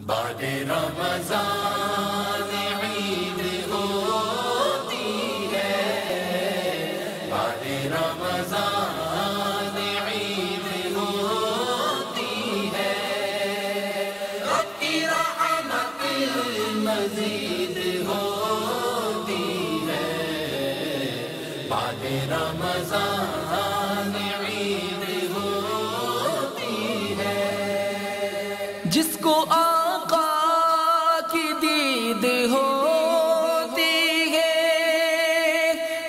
بعد رمضان عید ہوتی ہے، بعد رمضان عید ہوتی ہے، رب کی رحمت مزید ہوتی ہے، بعد رمضان عید ہوتی ہے۔ جس کو آقا کی دید ہوتی ہے،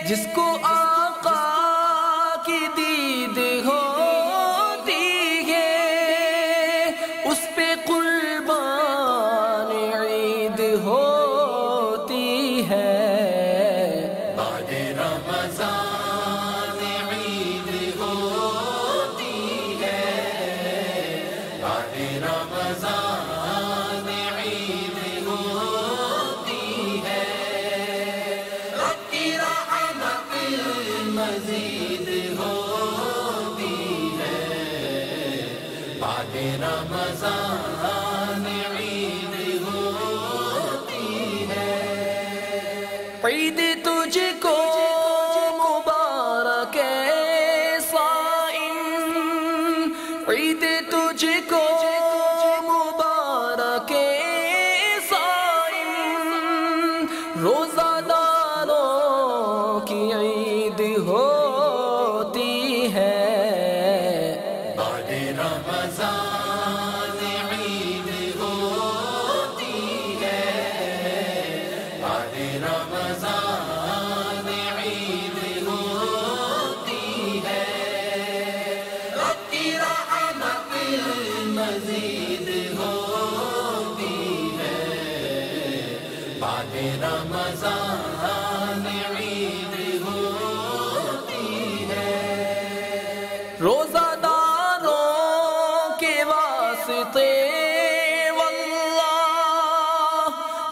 جس کو آقا کی دید ہوتی ہے، اس پہ قربان عید ہوتی ہے، بعد رمضان عید ہوتی ہے، بعد رمضان عید ہوتی ہے، رب کی رحمت مزید ہوتی ہے، بعد رمضان عید ہوتی ہے۔ عید تجھ کو مبارک ہے صائم، عید تجھ کو مبارک ہے صائم، روزہ داروں کی عید ہوتی ہے، بعد رمضان عید ہوتی ہے، بعد رمضان عید ہوتی ہے، رب کی رحمت مزید ہوتی ہے، بعد رمضان عید ہوتی ہے۔ روزہ داروں کے واسطے واللہ،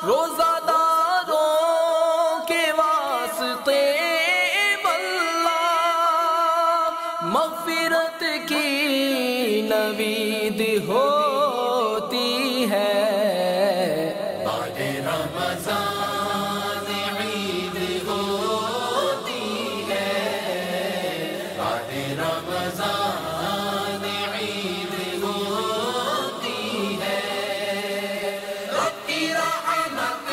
روزہ داروں کے واسطے واللہ، مغفرت کی نوید ہوتی ہے، بعد رمضان عید ہوتی ہے، بعد رمضان عید ہوتی ہے، رب کی رحمت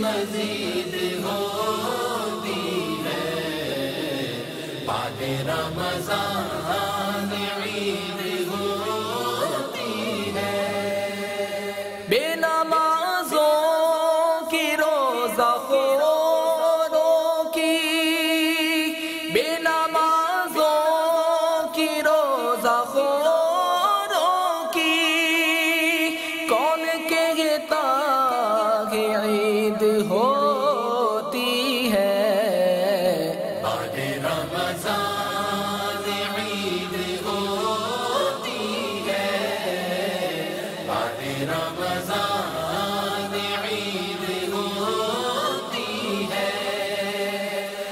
مزید ہوتی ہے، بعد رمضان عید ہوتی ہے۔ بے نمازوں کی روزہ خوروں کی، بے نمازوں کی روزہ خوروں کی، کون کہتا کہ عید ہوتی ہے، بعد رمضان عید ہوتی ہے، بعد رمضان عید ہوتی ہے،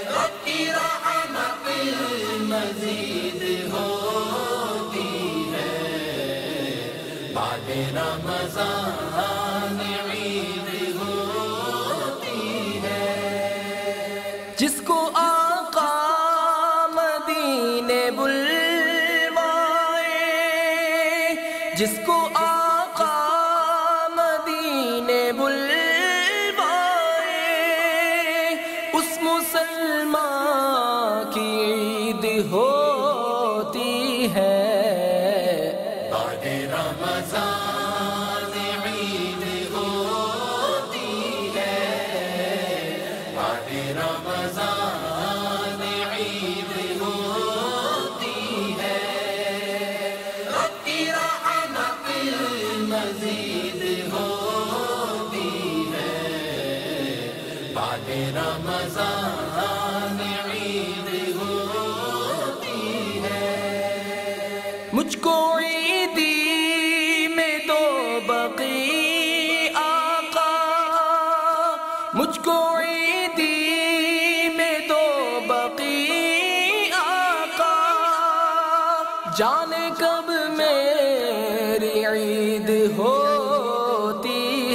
رب کی رحمت مزید ہوتی ہے، بعد رمضان عید ہوتی ہے۔ جس کو آقا مدینے بلوائے، جس کو آقا مدینے بلوائے، اس مسلمان کی عید ہوتی ہے، بعد رمضان عید ہوتی ہے، بعد رمضان عید ہوتی ہے، رب کی رحمت مزید ہوتی ہے، بعد رمضان عید ہوتی ہے۔ مجھ کو عیدی میں دو بقی آقا، مجھ کو عیدی میں دو بقی آقا، جانے کب میری عید ہوتی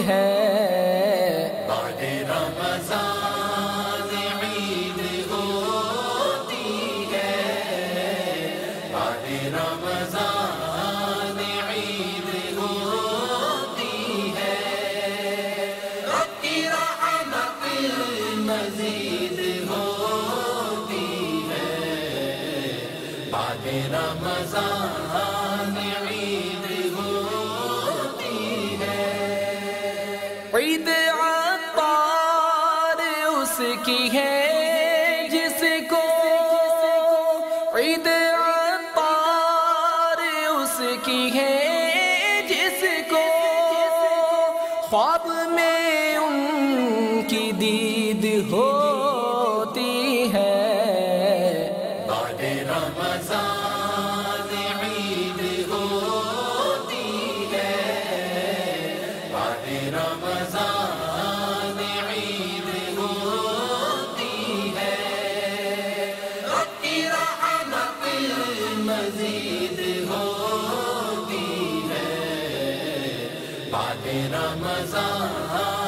ہے بعد رمضان عید ہوتی ہے، بعد رمضان عید ہوتی ہے، رب کی رحمت مزید ہوتی ہے، بعد رمضان عید ہوتی ہے۔ عید عطار اس کی ہے جس کو، عید عطار اس کی ہے جس کو خواب میں ان کی دید ہوتی ہے۔ بعد رمضان عید ہوتی ہے، بعد رمضان عید ہوتی ہے، رب کی رحمت مزید ہوتی ہے، بعد رمضان